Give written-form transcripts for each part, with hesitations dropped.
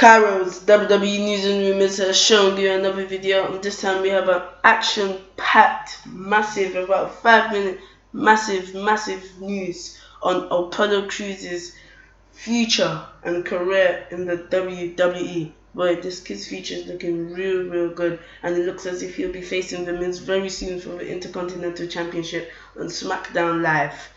Carol's WWE News and Rumors has shown you another video, and this time we have an action-packed, massive, about 5-minute, massive news on Apollo Crews' future and career in the WWE. Boy, this kid's future is looking real good, and it looks as if he'll be facing The Miz very soon for the Intercontinental Championship on Smackdown Live.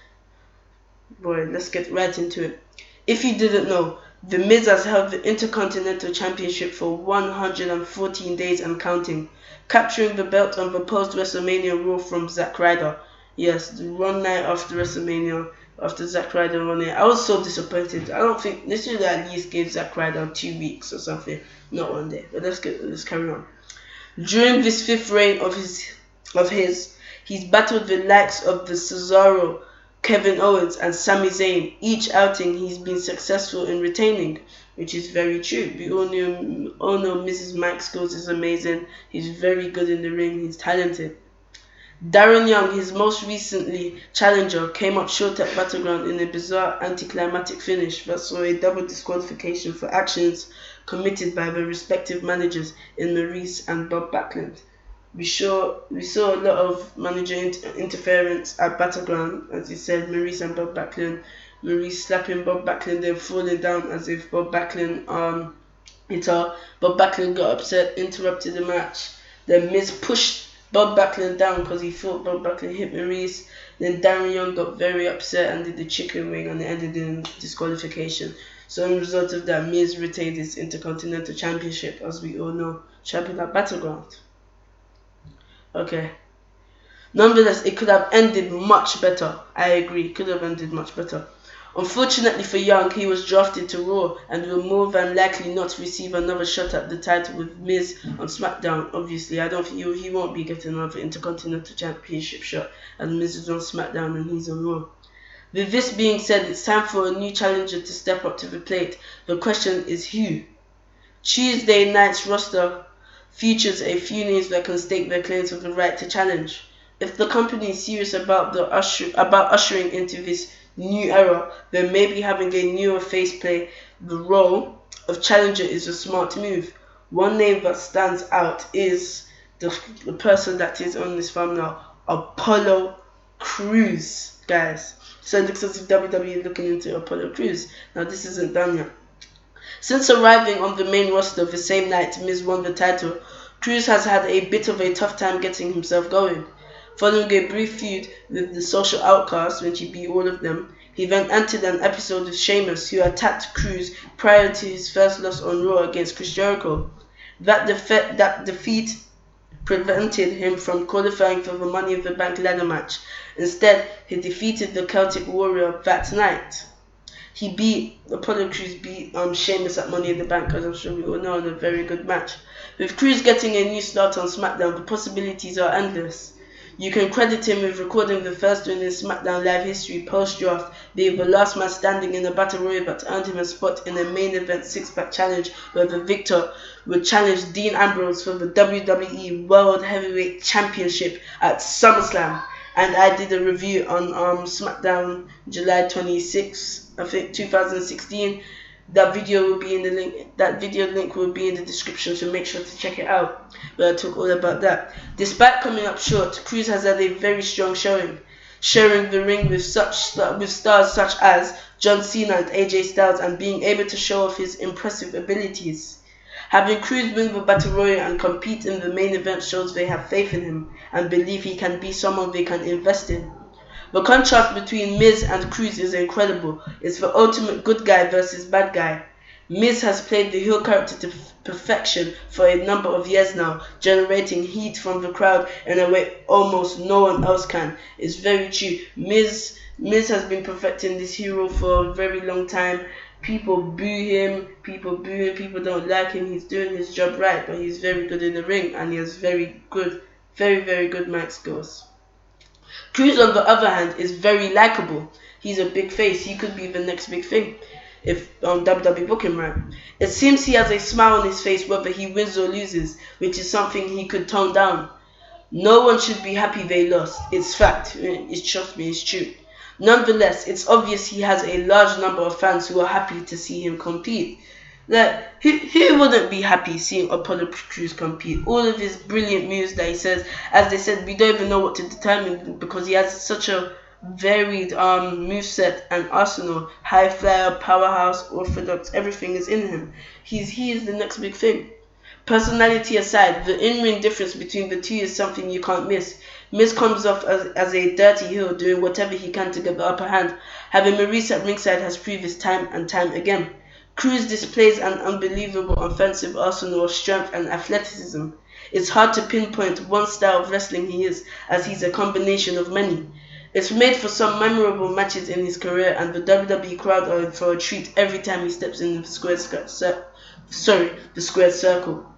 Boy, let's get right into it. If you didn't know, The Miz has held the Intercontinental Championship for 114 days and counting, capturing the belt on the post-WrestleMania Raw from Zack Ryder. Yes, the one night after WrestleMania, after Zack Ryder won it. I was so disappointed. I don't think they should at least give Zack Ryder 2 weeks or something, not 1 day. But let's carry on. During this 5th reign of his, he's battled the likes of the Cesaro, Kevin Owens and Sami Zayn. Each outing he's been successful in retaining, which is very true. We all know Mrs. Mike skills is amazing. He's very good in the ring. He's talented. Darren Young, his most recently challenger, came up short at Battleground in a bizarre anticlimactic finish that saw a double disqualification for actions committed by the respective managers in Maurice and Bob Backlund. We saw a lot of manager interference at Battleground, as you said, Maurice and Bob Backlund. Maurice slapping Bob Backlund, then falling down as if Bob Backlund hit her. Bob Backlund got upset, interrupted the match. Then Miz pushed Bob Backlund down because he thought Bob Backlund hit Maurice. Then Darren Young got very upset and did the chicken wing, and it ended in disqualification. So as a result of that, Miz retained his Intercontinental Championship, as we all know, champion at Battleground. Okay. Nonetheless, it could have ended much better. I agree, it could have ended much better. Unfortunately for Young, he was drafted to Raw and will more than likely not receive another shot at the title with Miz on SmackDown. Obviously, I don't think he won't be getting another Intercontinental Championship shot, as Miz is on SmackDown and he's on Raw. With this being said, it's time for a new challenger to step up to the plate. The question is who? Tuesday night's roster features a few names that can stake their claims for the right to challenge. If the company is serious about ushering into this new era, then maybe having a newer face play the role of challenger is a smart move. One name that stands out is the person that is on this thumbnail, Apollo Crews, guys. So it looks as if WWE is looking into Apollo Crews. Now this isn't done yet. Since arriving on the main roster the same night Miz won the title, Crews has had a bit of a tough time getting himself going. Following a brief feud with the Social Outcasts when she beat all of them, he then entered an episode with Sheamus, who attacked Crews prior to his first loss on Raw against Chris Jericho. That defeat prevented him from qualifying for the Money in the Bank ladder match. Instead, he defeated the Celtic Warrior that night. Apollo Crews beat Sheamus at Money in the Bank, as I'm sure we all know, in a very good match. With Crews getting a new start on SmackDown, the possibilities are endless. You can credit him with recording the first win in SmackDown Live history post-draft, being the last man standing in a battle royal that earned him a spot in a main event 6-pack challenge where the victor would challenge Dean Ambrose for the WWE World Heavyweight Championship at Summerslam. And I did a review on SmackDown July 26, I think 2016. That video will be in the link. That video link will be in the description, so make sure to check it out. Where I talk all about that. Despite coming up short, Crews has had a very strong showing, sharing the ring with stars such as John Cena and AJ Styles, and being able to show off his impressive abilities. Having Crews win the Battle Royal and compete in the main event shows they have faith in him and believe he can be someone they can invest in. The contrast between Miz and Crews is incredible. It's the ultimate good guy versus bad guy. Miz has played the heel character to perfection for a number of years now, generating heat from the crowd in a way almost no one else can. It's very true. Miz has been perfecting this hero for a very long time. People boo him, people don't like him. He's doing his job right, but he's very good in the ring, and he has very good mic skills. Crews, on the other hand, is very likable. He's a big face. He could be the next big thing if WWE book him right. It seems he has a smile on his face whether he wins or loses, which is something he could tone down. No one should be happy they lost. It's fact. Trust me, it's true. Nonetheless, it's obvious he has a large number of fans who are happy to see him compete. Like, who wouldn't be happy seeing Apollo Crews compete? All of his brilliant moves that he says, as they said, we don't even know what to determine because he has such a varied moveset and arsenal. High flyer, powerhouse, orthodox, everything is in him. He is the next big thing. Personality aside, the in-ring difference between the two is something you can't miss. Miz comes off as a dirty heel, doing whatever he can to get the upper hand. Having Maurice at ringside has proved this time and time again. Crews displays an unbelievable offensive arsenal of strength and athleticism. It's hard to pinpoint one style of wrestling he is, as he's a combination of many. It's made for some memorable matches in his career, and the WWE crowd are in for a treat every time he steps in the squared circle.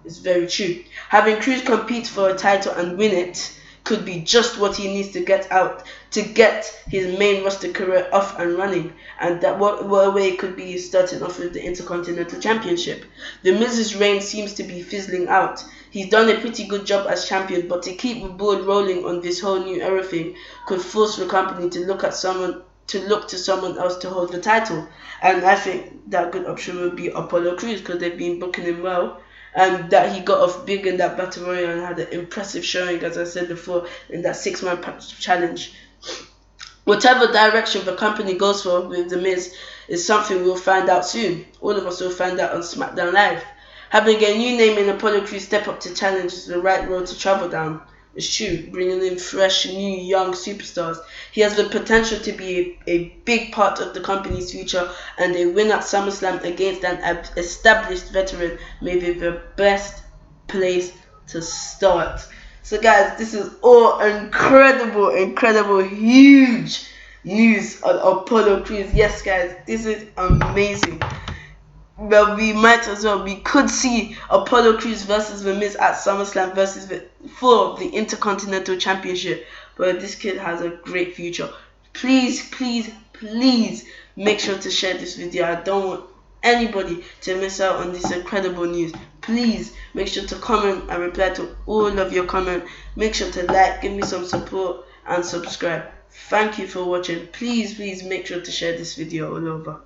It's very true. Having Crews compete for a title and win it could be just what he needs to get his main roster career off and running, and that what way it could be starting off with the Intercontinental Championship. The Miz's reign seems to be fizzling out. He's done a pretty good job as champion, but to keep the ball rolling on this whole new era thing could force the company to look to someone else to hold the title. And I think that good option would be Apollo Crews, because they've been booking him well, and that he got off big in that Battle Royale and had an impressive showing, as I said before, in that 6-man challenge. Whatever direction the company goes for with The Miz is something we'll find out soon. All of us will find out on Smackdown Live. Having a new name in Apollo Crews step up to challenge is the right road to travel down. It's true, bringing in fresh, new, young superstars. He has the potential to be a big part of the company's future, and a win at SummerSlam against an established veteran may be the best place to start. So guys, this is all incredible, huge news on Apollo Crews. Yes guys, this is amazing. Well, we could see Apollo Crews versus The Miz at SummerSlam for the Intercontinental Championship. But this kid has a great future. Please make sure to share this video. I don't want anybody to miss out on this incredible news. Please make sure to comment and reply to all of your comments. Make sure to like, give me some support, and subscribe. Thank you for watching. Please make sure to share this video all over.